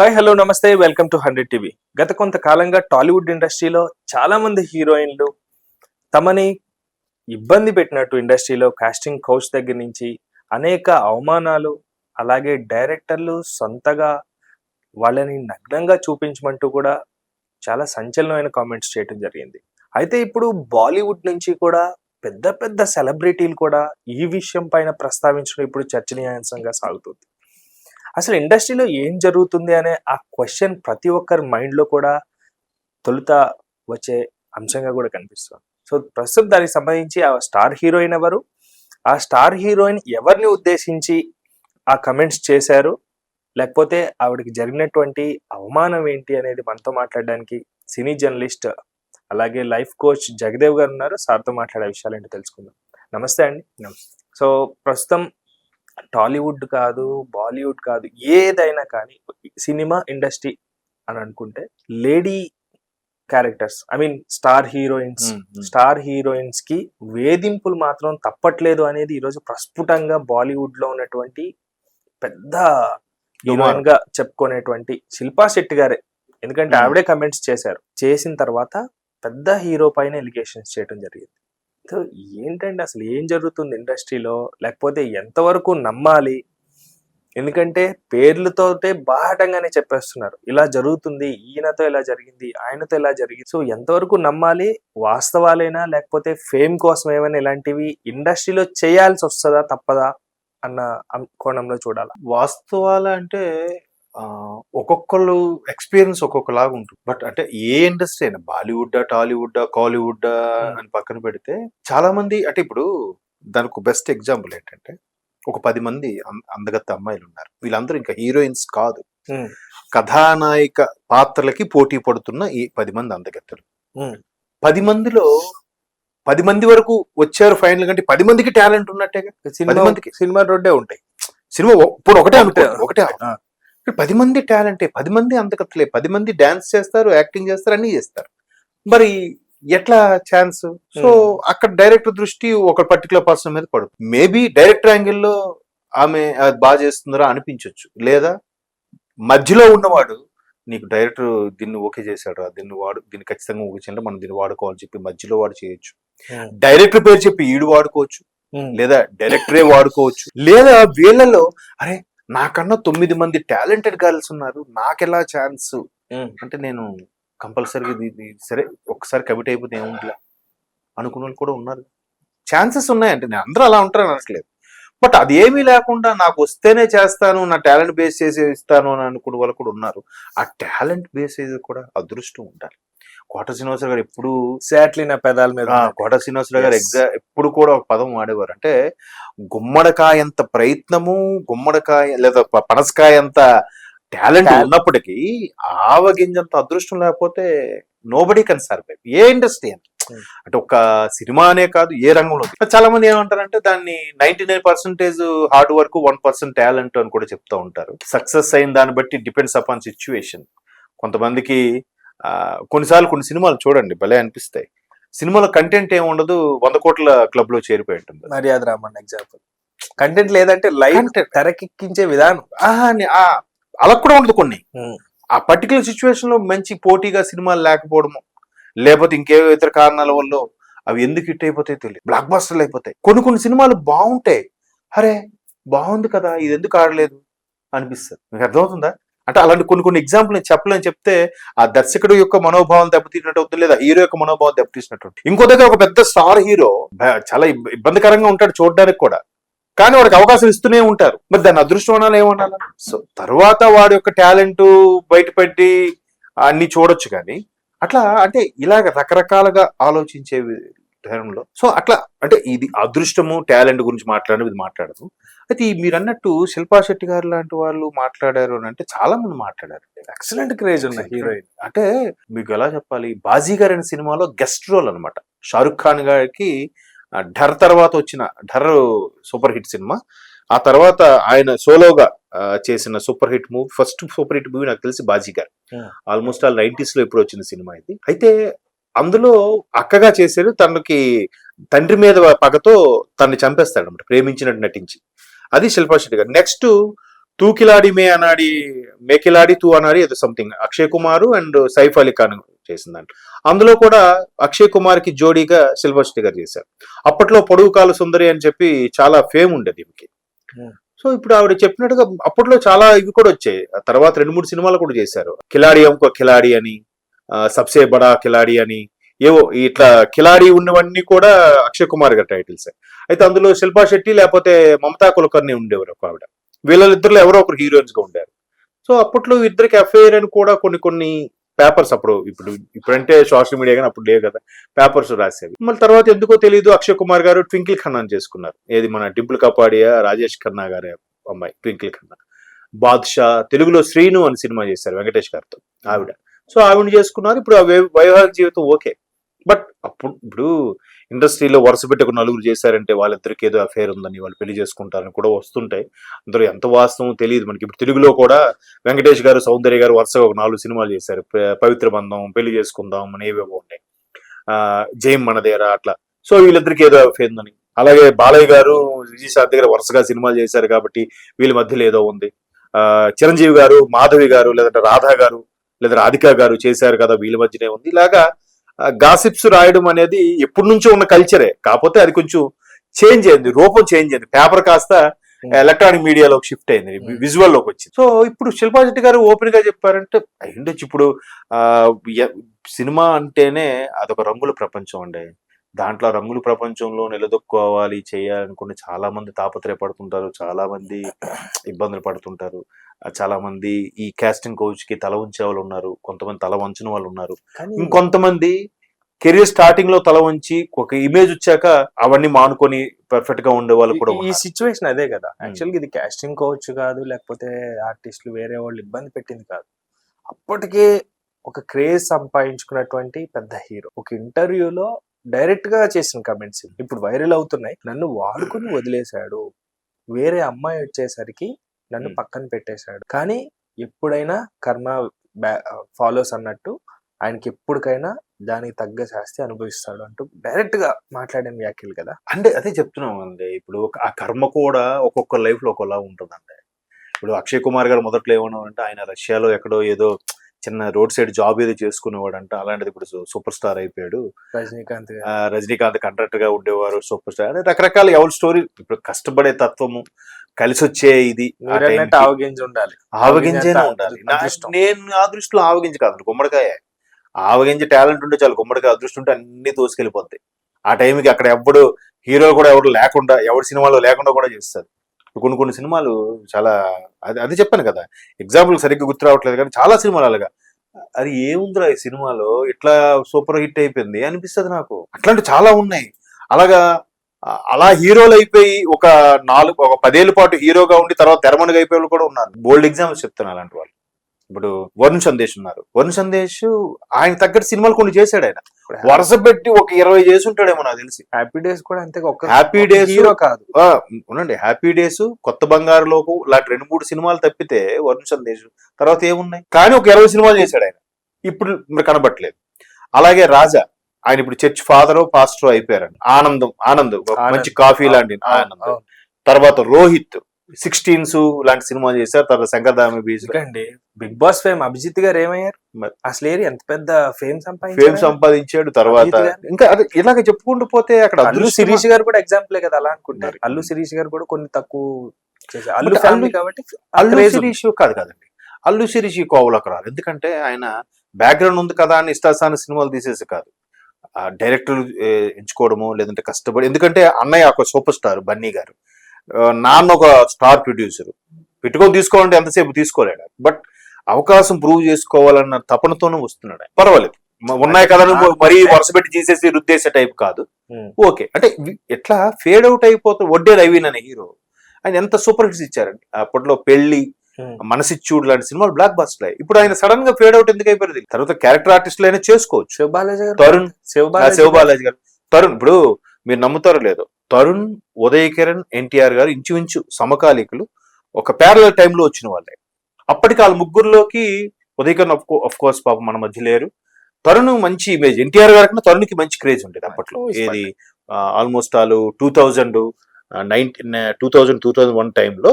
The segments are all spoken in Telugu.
హాయ్ హలో నమస్తే వెల్కమ్ టు 100 టీవీ. గత కొంతకాలంగా టాలీవుడ్ ఇండస్ట్రీలో చాలా మంది హీరోయిన్లు తమని ఇబ్బంది పెట్టినట్టు ఇండస్ట్రీలో కాస్టింగ్ కౌచ్ దగ్గర నుంచి అనేక అవమానాలు, అలాగే డైరెక్టర్లు సొంతగా వాళ్ళని నగ్నంగా చూపించమంటూ కూడా చాలా సంచలనమైన కామెంట్స్ చేయడం జరిగింది. అయితే ఇప్పుడు బాలీవుడ్ నుంచి కూడా పెద్ద పెద్ద సెలబ్రిటీలు కూడా ఈ విషయం పైన ప్రస్తావించడం ఇప్పుడు చర్చనీయాంశంగా సాగుతుంది. అసలు ఇండస్ట్రీలో ఏం జరుగుతుంది అనే ఆ క్వశ్చన్ ప్రతి ఒక్కరి మైండ్లో కూడా తొలుత వచ్చే అంశంగా కూడా కనిపిస్తుంది. సో ప్రస్తుతం దానికి సంబంధించి ఆ స్టార్ హీరోయిన్ ఎవరు, ఆ స్టార్ హీరోయిన్ ఎవరిని ఉద్దేశించి ఆ కమెంట్స్ చేశారు, లేకపోతే ఆవిడకి జరిగినటువంటి అవమానం ఏంటి అనేది మనతో మాట్లాడడానికి సినీ జర్నలిస్ట్ అలాగే లైఫ్ కోచ్ జగదేవ్ గారు ఉన్నారు. సార్తో మాట్లాడే విషయాలు ఏంటో తెలుసుకుందాం. నమస్తే అండి. నమస్తే. సో ప్రస్తుతం టాలీవుడ్ కాదు, బాలీవుడ్ కాదు, ఏదైనా కానీ సినిమా ఇండస్ట్రీ అని అనుకుంటే లేడీ క్యారెక్టర్స్ స్టార్ హీరోయిన్స్ కి వేధింపులు మాత్రం తప్పట్లేదు అనేది ఈరోజు ప్రస్ఫుటంగా బాలీవుడ్ లో ఉన్నటువంటి పెద్ద హీరోయిన్ గా చెప్పుకునేటువంటి శిల్పా శెట్టి గారే. ఎందుకంటే ఆవిడే కమెంట్స్ చేశారు. చేసిన తర్వాత పెద్ద హీరో పైన ఎలిగేషన్స్ చేయడం జరిగింది. సో ఏంటంటే అసలు ఏం జరుగుతుంది ఇండస్ట్రీలో, లేకపోతే ఎంతవరకు నమ్మాలి? ఎందుకంటే పేర్లతోటే బాహటంగానే చెప్పేస్తున్నారు, ఇలా జరుగుతుంది, ఈయనతో ఇలా జరిగింది, ఆయనతో ఇలా జరిగింది. సో ఎంతవరకు నమ్మాలి? వాస్తవాలేనా, లేకపోతే ఫేమ్ కోసం ఏమైనా ఇలాంటివి ఇండస్ట్రీలో చేయాల్సి వస్తుందా, తప్పదా అన్న కోణంలో చూడాలా? వాస్తవాల అంటే ఒక్కొక్కళ్ళు ఎక్స్పీరియన్స్ ఒక్కొక్కలాగా ఉంటుంది. బట్ అంటే ఏ ఇండస్ట్రీ అయినా బాలీవుడ్, టాలీవుడ్, కాలీవుడ్ అని పక్కన పెడితే చాలా మంది అంటే ఇప్పుడు దానికి బెస్ట్ ఎగ్జాంపుల్ ఏంటంటే ఒక 10 మంది అందగత్త అమ్మాయిలు ఉన్నారు. వీళ్ళందరూ ఇంకా హీరోయిన్స్ కాదు, కథానాయిక పాత్రలకి పోటీ పడుతున్న ఈ 10 మంది అందగత్తలు. 10 మందిలో 10 మంది వరకు వచ్చారు ఫైనల్. కంటే 10 మందికి టాలెంట్ ఉన్నట్టేగా. 10 మందికి సినిమా రోడ్డే ఉంటాయి. సినిమా ఇప్పుడు ఒకటే 10 మంది టాలెంటే, 10 మంది అందగత్తలే, 10 మంది డాన్స్ చేస్తారు, యాక్టింగ్ చేస్తారు, అన్ని చేస్తారు. మరి ఎట్లా ఛాన్స్? సో అక్కడ డైరెక్టర్ దృష్టి ఒక పర్టికులర్ పర్సన్ మీద పడుతుంది. మేబీ డైరెక్టర్ యాంగిల్లో ఆమె బాగా చేస్తుందరా అనిపించవచ్చు, లేదా మధ్యలో ఉన్నవాడు నీకు డైరెక్టర్ దీన్ని ఓకే చేశాడు, దీన్ని ఖచ్చితంగా ఓకే చేయాలి, మనం దీన్ని వాడుకోవాలని చెప్పి మధ్యలో వాడు చేయొచ్చు. డైరెక్టర్ పేరు చెప్పి ఈడు వాడుకోవచ్చు, లేదా డైరెక్టరే వాడుకోవచ్చు, లేదా వీళ్ళలో అరే నాకన్నా 9 మంది టాలెంటెడ్ గర్ల్స్ ఉన్నారు, నాకెలా ఛాన్స్ అంటే నేను కంపల్సరీగా సరే ఒకసారి కమిట్ అయిపోతే ఏముందిలా అనుకున్న వాళ్ళు కూడా ఉన్నారు. ఛాన్సెస్ ఉన్నాయంటే నేను అందరూ అలా ఉంటారని అనట్లేదు. బట్ అది ఏమీ లేకుండా నాకు వస్తేనే చేస్తాను, నా టాలెంట్ బేస్ చేసి ఇస్తాను అని అనుకునే వాళ్ళు కూడా ఉన్నారు. ఆ టాలెంట్ బేస్ చేసి కూడా అదృష్టం ఉండాలి. కోట శ్రీనివాసరావు గారు ఎప్పుడు శాట్లీ పెదాల మీద కోట శ్రీనివాసరావు గారు ఎప్పుడు కూడా ఒక పదం వాడేవారు, అంటే గుమ్మడికాయంత ప్రయత్నము, గుమ్మడికాయ లేదా పనసకాయంత టాలెంట్ ఉన్నప్పటికీ ఆవగింజంత అదృష్టం లేకపోతే nobody can survive. A industry అంటే ఒక సినిమా అనే కాదు, ఏ రంగంలో. చాలా మంది ఏమంటారంటే దాన్ని 99% హార్డ్ వర్క్, 1% టాలెంట్ అని కూడా చెప్తూ ఉంటారు. సక్సెస్ అయిన దాన్ని బట్టి డిపెండ్స్ అపాన్ సిచ్యువేషన్. కొంతమందికి కొన్నిసార్లు కొన్ని సినిమాలు చూడండి భలే అనిపిస్తాయి. సినిమాలో కంటెంట్ ఏమి ఉండదు, 100 కోట్ల క్లబ్ లో చేరిపోయి ఉంటుంది. మర్యాద రామన్ ఎగ్జాంపుల్. కంటెంట్ లేదంటే లైవ్ తెరకెక్కించే విధానం అలా కూడా ఉండదు. కొన్ని ఆ పర్టికులర్ సిచ్యువేషన్ లో మంచి పోటీగా సినిమాలు లేకపోవడము, లేకపోతే ఇంకే ఇతర కారణాల వల్ల అవి ఎందుకు హిట్ అయిపోతాయి తెలియదు, బ్లాక్ బస్టర్లు అయిపోతాయి. కొన్ని సినిమాలు బాగుంటాయి, అరే బాగుంది కదా ఇది ఎందుకు ఆడలేదు అనిపిస్తుంది. మీకు అర్థమవుతుందా? అంటే అలాంటి కొన్ని ఎగ్జాంపుల్ నేను చెప్పలేని చెప్తే ఆ దర్శకుడు యొక్క మనోభావం దెబ్బతీసినట్టు అవుతుంది, లేదా హీరో యొక్క మనోభావం దెబ్బతీసినట్టు. ఇంకో దగ్గర ఒక పెద్ద స్టార్ హీరో చాలా ఇబ్బందికరంగా ఉంటాడు చూడడానికి కూడా, కానీ వాడికి అవకాశం ఇస్తూనే ఉంటారు. మరి దాన్ని అదృష్టం అనాలి, ఏమనాలి? సో తర్వాత వాడి యొక్క టాలెంట్ బయటపెట్టి అన్ని చూడొచ్చు. కానీ అట్లా అంటే ఇలాగ రకరకాలుగా ఆలోచించే టైంలో సో అట్లా అంటే ఇది అదృష్టము టాలెంట్ గురించి ఇది మాట్లాడదు. అయితే మీరు అన్నట్టు శిల్పా శెట్టి గారు లాంటి వాళ్ళు మాట్లాడారు అని అంటే చాలా మంది మాట్లాడారు. ఎక్సలెంట్ క్రేజ్ ఉన్న హీరోయిన్. అంటే మీకు ఎలా చెప్పాలి, బాజీగర్ అనే సినిమాలో గెస్ట్ రోల్ అనమాట. షారుఖ్ ఖాన్ గారికి ఢర్ తర్వాత వచ్చిన ఢర్ సూపర్ హిట్ సినిమా. ఆ తర్వాత ఆయన సోలోగా చేసిన super hit movie, first super hit movie నాకు తెలిసి బాజీగర్. ఆల్మోస్ట్ ఆల్ 90s లో ఎప్పుడు వచ్చిన సినిమా ఇది. అయితే అందులో అక్కగా చేశాడు, తనకి తండ్రి మీద పగతో తనని చంపేస్తాడు అనమాట, ప్రేమించినట్టు నటించి. అది శిల్పా శెట్టి గారు. నెక్స్ట్ తూకిలాడి మేకిలాడి తూ అనాడి ఏదో సంథింగ్ అక్షయ్ కుమార్ అండ్ సైఫ్ అలీ ఖాన్ చేసిందంట. అందులో కూడా అక్షయ్ కుమార్ కి జోడీగా సిల్వర్ స్టార్ గారు చేశారు. అప్పట్లో పొడుగు కాలు సుందరి అని చెప్పి చాలా ఫేమ్ ఉండేది ఈమెకి. సో ఇప్పుడు ఆవిడ చెప్పినట్టుగా అప్పట్లో చాలా ఇవి కూడా వచ్చాయి. ఆ తర్వాత 2-3 సినిమాలు కూడా చేశారు. కిలాడి అంకో కిలాడి అని, సబ్సే బడా కిలాడి అని, ఏవో ఇట్లా కిలాడి ఉన్నవన్నీ కూడా అక్షయ్ కుమార్ గారి టైటిల్స్. అయితే అందులో శిల్పా శెట్టి లేకపోతే మమతా కులకర్ణి ఉండేవారు ఒక ఆవిడ. వీళ్ళిద్దరిలో ఎవరో ఒకరు హీరోయిన్స్ గా ఉండారు. సో అప్పట్లో ఇద్దరికి అఫైర్ అని కూడా కొన్ని పేపర్స్ అప్పుడు ఇప్పుడంటే సోషల్ మీడియా కానీ అప్పుడు లేవు కదా, పేపర్స్ రాసేవి. మళ్ళీ తర్వాత ఎందుకో తెలియదు అక్షయ్ కుమార్ గారు ట్వింకిల్ ఖన్నా చేసుకున్నారు. ఏది మన డింపుల్ కపాడియా, రాజేష్ ఖన్నా గారి అమ్మాయి ట్వింకిల్ ఖన్నా. బాద్షా, తెలుగులో శ్రీను అని సినిమా చేశారు వెంకటేష్ గారితో ఆవిడ. సో ఆవిడ చేసుకున్నారు. ఇప్పుడు ఆ వైవాహిక జీవితం ఓకే. బట్ ఇప్పుడు ఇండస్ట్రీలో వరుస పెట్టి ఒక నలుగురు చేశారంటే వాళ్ళిద్దరికి ఏదో అఫేర్ ఉందని, వాళ్ళు పెళ్లి చేసుకుంటారని కూడా వస్తుంటాయి. అందులో ఎంత వాస్తవం తెలియదు మనకి. ఇప్పుడు తెలుగులో కూడా వెంకటేష్ గారు, సౌందర్య గారు వరుసగా ఒక 4 సినిమాలు చేశారు. పవిత్ర బంధం, పెళ్లి చేసుకుందాం అని ఏవేవో ఉన్నాయి, జైమ్ మనదేరా అట్లా. సో వీళ్ళిద్దరికి ఏదో అఫేర్ ఉందని. అలాగే బాలయ్య గారు, విజయశాంతి గారు వరుసగా సినిమాలు చేశారు కాబట్టి వీళ్ళ మధ్యలో ఏదో ఉంది. చిరంజీవి గారు, మాధవి గారు, లేదంటే రాధా గారు, లేదా రాధిక గారు చేశారు కదా, వీళ్ళ మధ్యనే ఉంది. ఇలాగా గాసిప్స్ రాయడం అనేది ఎప్పటి నుంచో ఉన్న కల్చరే. కాకపోతే అది కొంచెం చేంజ్ అయింది, రూపం చేంజ్ అయింది. పేపర్ కాస్త ఎలక్ట్రానిక్ మీడియాలోకి షిఫ్ట్ అయింది, విజువల్ లోకి వచ్చింది. సో ఇప్పుడు శిల్పా శెట్టి గారు ఓపెన్ గా చెప్పారంటే అయ్యుండొచ్చు. ఇప్పుడు సినిమా అంటేనే అదొక రంగుల ప్రపంచం అండి. దాంట్లో రంగుల ప్రపంచంలో నిలదొక్కోవాలి, చేయాలనుకుని చాలా మంది తాపత్రయపడుతుంటారు, చాలా మంది ఇబ్బందులు పడుతుంటారు. చాలా మంది ఈ కాస్టింగ్ కోచ్ కి తల ఉంచే వాళ్ళు ఉన్నారు, కొంతమంది తల వంచిన వాళ్ళు ఉన్నారు, ఇంకొంతమంది కెరీర్ స్టార్టింగ్ లో తల వంచి ఒక ఇమేజ్ వచ్చాక అవన్నీ మానుకొని పర్ఫెక్ట్ గా ఉండే వాళ్ళు కూడా ఈ సిచ్యువేషన్ అదే కదా. యాక్చువల్గా ఇది కాస్టింగ్ కోచ్ కాదు, లేకపోతే ఆర్టిస్టులు వేరే వాళ్ళు ఇబ్బంది పెట్టింది కాదు. అప్పటికే ఒక క్రేజ్ సంపాదించుకున్నటువంటి పెద్ద హీరో ఒక ఇంటర్వ్యూలో డైరెక్ట్ గా చేసిన కమెంట్స్ ఇప్పుడు వైరల్ అవుతున్నాయి. నన్ను వాడుకుని వదిలేశాడు, వేరే అమ్మాయి వచ్చేసరికి నన్ను పక్కన పెట్టేశాడు, కానీ ఎప్పుడైనా కర్మ ఫాలోస్ అన్నట్టు ఆయనకి ఎప్పటికైనా దానికి తగ్గ శాస్తి అనుభవిస్తాడు అంటూ డైరెక్ట్ గా మాట్లాడిన వ్యాఖ్యలు కదా. అంటే అదే చెప్తున్నాం అండి. ఇప్పుడు ఆ కర్మ కూడా ఒక్కొక్క లైఫ్ లో ఒకలా ఉంటుందండి. ఇప్పుడు అక్షయ్ కుమార్ గారు మొదట్లో ఏమన్నారంటే ఆయన రష్యాలో ఎక్కడో ఏదో చిన్న రోడ్ సైడ్ జాబ్ ఏదో చేసుకునేవాడంట. అలాంటిది ఇప్పుడు సూపర్ స్టార్ అయిపోయాడు. రజనీకాంత్ కంట్రాక్టర్ గా ఉండేవారు, సూపర్ స్టార్. అంటే రకరకాల ఎవరి స్టోరీ. ఇప్పుడు కష్టపడే తత్వము, కలిసి వచ్చే ఇది ఆవగింజ ఉండాలి, ఆవగింజైనా ఉండాలి. నేను ఆ దృష్టిలో ఆవగింజ కాదు, గుమ్మడికాయ. ఆవగింజ టాలెంట్ ఉంటే చాలు, గుమ్మడికాయ అదృష్టం ఉంటే అన్ని తోసుకెళ్ళిపోతాయి. ఆ టైంకి అక్కడ ఎవడు హీరో కూడా ఎవరు లేకుండా, ఎవరి సినిమాలో లేకుండా కూడా చేస్తారు. కొన్ని సినిమాలు చాలా అది చెప్పాను కదా, ఎగ్జాంపుల్ సరిగ్గా గుర్తు రావట్లేదు కానీ చాలా సినిమాలు అలాగా అది ఏముందిరా ఈ సినిమాలో ఇట్లా సూపర్ హిట్ అయిపోయింది అనిపిస్తుంది నాకు. అట్లాంటి చాలా ఉన్నాయి. అలా హీరోలు అయిపోయి ఒక 10 ఏళ్ల పాటు హీరోగా ఉండి తర్వాత తెరమనుగా అయిపోయే వాళ్ళు కూడా ఉన్నారు. బోల్డ్ ఎగ్జాంపుల్స్ చెప్తాను అలాంటి వాళ్ళు. ఇప్పుడు వరుణ్ సందేశ్ ఉన్నారు. వరుణ్ సందేశ్ ఆయన తగ్గట్టు సినిమాలు కొన్ని చేశాడు. ఆయన వరుస పెట్టి ఒక 20 చేసి ఉంటాడేమో నాకు తెలిసి. హ్యాపీ డేస్ కూడా అంతే. హ్యాపీ డేస్ హీరో కాదు, అవునండి. హ్యాపీ డేస్, కొత్త బంగారు లోకు ఇలాంటి 2-3 సినిమాలు తప్పితే వరుణ్ సందేశ్ తర్వాత ఏమున్నాయి. కానీ ఒక 20 సినిమాలు చేశాడు ఆయన, ఇప్పుడు మరి కనబట్టలేదు. అలాగే రాజా, ఆయన ఇప్పుడు చర్చ్ ఫాదర్ పాస్టర్ అయిపోయారండి. ఆనంద్ మంచి కాఫీ లాంటి ఆనంద్. తర్వాత రోహిత్ 16 లాంటి సినిమా చేశారు. తర్వాత శంకర్దామి బీచ్ అండి. బిగ్ బాస్ ఫేమ్ అభిజిత్ గారు ఏమయ్యారు అసలు? ఎంత పెద్ద ఫేమ్ సంపాదించాడు. తర్వాత ఇంకా ఇలాగ చెప్పుకుంటూ పోతే అక్కడ అల్లు శిరీష్ గారు కూడా ఎగ్జాంపులే కదా అలా అనుకుంటారు. అల్లు శిరీష్ గారు కూడా కొన్ని తక్కువ చేశారు. అల్లు ఫ్యామిలీ కాబట్టి అల్లు శిరీష్ కాదండి. అల్లు శిరీష్ కోవలకు రాదు. ఎందుకంటే ఆయన బ్యాక్గ్రౌండ్ ఉంది కదా అని ఇష్టాసాన సినిమాలు తీసేసి కాదు, డైరెక్టర్లు ఎంచుకోవడము, లేదంటే కష్టపడి. ఎందుకంటే అన్నయ్య ఒక సూపర్ స్టార్ బన్నీ గారు, నాన్న ఒక స్టార్ ప్రొడ్యూసర్, పెట్టుకొని తీసుకోవాలంటే ఎంతసేపు తీసుకోలేడు. బట్ అవకాశం ప్రూవ్ చేసుకోవాలన్న తపనతోనే వస్తున్నాడు. పర్వాలేదు, ఉన్నాయి కదా మరీ వరుస పెట్టి తీసేసి రుద్దేసే టైప్ కాదు. ఓకే, అంటే ఎట్లా ఫేడ్ అవుట్ అయిపోతే వడ్డే రవీన్ అనే హీరో ఆయన ఎంత సూపర్ హిట్స్ ఇచ్చారండి. అప్పట్లో పెళ్లి, మనసిచ్చూడు లాంటి సినిమాలు బ్లాక్ బస్టర్ అయ్యాయి. ఇప్పుడు ఆయన సడన్ గా ఫేడ్ అవుట్ ఎందుకు అయిపోయింది? తర్వాత క్యారెక్టర్ ఆర్టిస్టులు అయినా చేసుకోవచ్చు. శివబాలాజీ గారు, తరుణ్, ఇప్పుడు మీరు నమ్ముతారో లేదో, తరుణ్, ఉదయ్ కిరణ్, ఎన్టీఆర్ గారు ఇంచుమించు సమకాలీకులు, ఒక ప్యారలల్ టైంలో వచ్చిన వాళ్ళే. అప్పటికి వాళ్ళ ముగ్గురులోకి ఉదయ్ కిరణ్ ఆఫ్ కోర్స్ పాపం మన మధ్య లేరు. తరుణ్ మంచి ఇమేజ్, ఎన్టీఆర్ గారి కన్నా తరుణ్కి మంచి క్రేజ్ ఉండేది అప్పట్లో. ఏది ఆల్మోస్ట్ 2001 టైంలో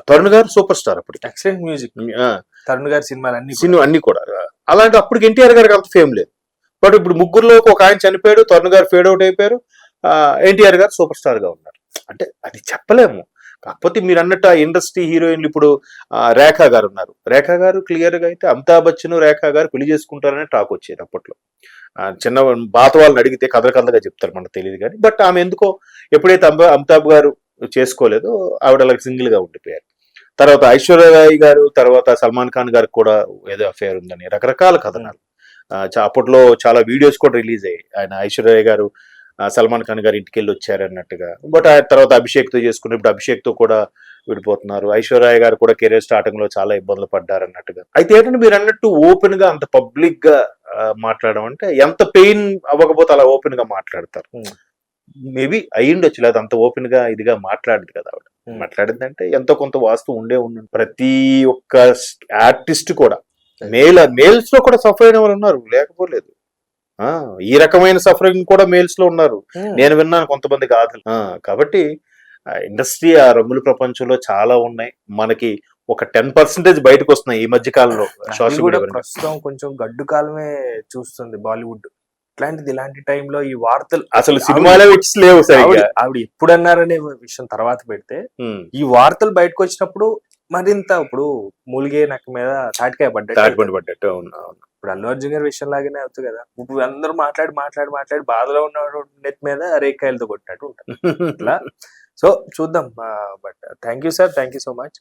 తరుణ్ గారు సూపర్ స్టార్ అప్పటికి. ఎక్సలెంట్ మ్యూజిక్ ఆ, తరుణ్ గారి సినిమాలు అన్ని సినిమా అన్ని కూడా. అలాంటి అప్పటికి ఎన్టీఆర్ గారికి అంత ఫేమ్ లేదు. బట్ ఇప్పుడు ముగ్గురులో ఒక ఆయన చనిపోయాడు, తరుణ్ గారు ఫేడ్ అవుట్ అయిపోయారు, ఎన్టీఆర్ గారు సూపర్ స్టార్ గా ఉన్నారు. అంటే అది చెప్పలేము. కాకపోతే మీరు అన్నట్టు ఆ ఇండస్ట్రీ హీరోయిన్లు ఇప్పుడు రేఖా గారు ఉన్నారు. రేఖా గారు క్లియర్ గా అయితే అమితాబ్ బచ్చన్ రేఖా గారు పెళ్లి చేసుకుంటారనే టాక్ వచ్చేది అప్పట్లో. చిన్న బాత వాళ్ళని అడిగితే కథగా చెప్తారు, మనకు తెలియదు కానీ. బట్ ఆమె ఎందుకో ఎప్పుడైతే అమితాబ్ గారు చేసుకోలేదో ఆవిడ అలా సింగిల్ గా ఉండిపోయారు. తర్వాత ఐశ్వర్యరాయ్ గారు, తర్వాత సల్మాన్ ఖాన్ గారికి కూడా ఏదో అఫేర్ ఉందని రకరకాల కథనాలు. అప్పట్లో చాలా వీడియోస్ కూడా రిలీజ్ అయ్యాయి. ఆయన ఐశ్వర్యరాయ్ గారు సల్మాన్ ఖాన్ గారు ఇంటికి వెళ్ళి వచ్చారు అన్నట్టుగా. బట్ ఆ తర్వాత అభిషేక్ తో చేసుకుని ఇప్పుడు అభిషేక్ తో కూడా విడిపోతున్నారు. ఐశ్వర్య గారు కూడా కెరీర్ స్టార్టింగ్ లో చాలా ఇబ్బందులు పడ్డారు అన్నట్టుగా. అయితే ఏంటంటే మీరు అన్నట్టు ఓపెన్ గా అంత పబ్లిక్ గా మాట్లాడడం అంటే ఎంత పెయిన్ అవ్వకపోతే అలా ఓపెన్ గా మాట్లాడతారు. మేబీ అయ్యిండొచ్చు, లేదా అంత ఓపెన్ గా ఇదిగా మాట్లాడింది కదా ఆవిడ. మాట్లాడింది అంటే ఎంతో కొంత వాస్తు ఉండే ఉండండి. ప్రతి ఒక్క ఆర్టిస్ట్ కూడా మేల్స్ లో కూడా సఫర్ అయిన వాళ్ళు ఉన్నారు, లేకపోలేదు. ఈ రకమైన సఫరింగ్ కూడా మేల్స్ లో ఉన్నారు, నేను విన్నాను కొంతమంది గాథలు. కాబట్టి ఇండస్ట్రీ ఆ రంగుల ప్రపంచంలో చాలా ఉన్నాయి. మనకి ఒక 10% బయటకు వస్తున్నాయి ఈ మధ్య కాలంలో సోషల్ మీడియా. ప్రస్తుతం కొంచెం గడ్డు కాలమే చూస్తుంది బాలీవుడ్. ఇలాంటి టైంలో ఈ వార్తలు అసలు సినిమాలే లేవు సరిగ్గా. ఆవిడ ఎప్పుడు అన్నారనే విషయం తర్వాత పెడితే, ఈ వార్తలు బయటకు వచ్చినప్పుడు మరింత ఇప్పుడు మూలిగే నక్క మీద తాటికాయ పడ్డట్టు. ఇప్పుడు అల్లు అర్జున్ గారి విషయం లాగానే అవుతుంది కదా. ఇప్పుడు అందరూ మాట్లాడి బాధలో ఉన్న నెట్ మీద రేకాయలతో కొట్టినట్టు ఉంటుంది ఇట్లా. సో చూద్దాం. But thank you sir, thank you so much.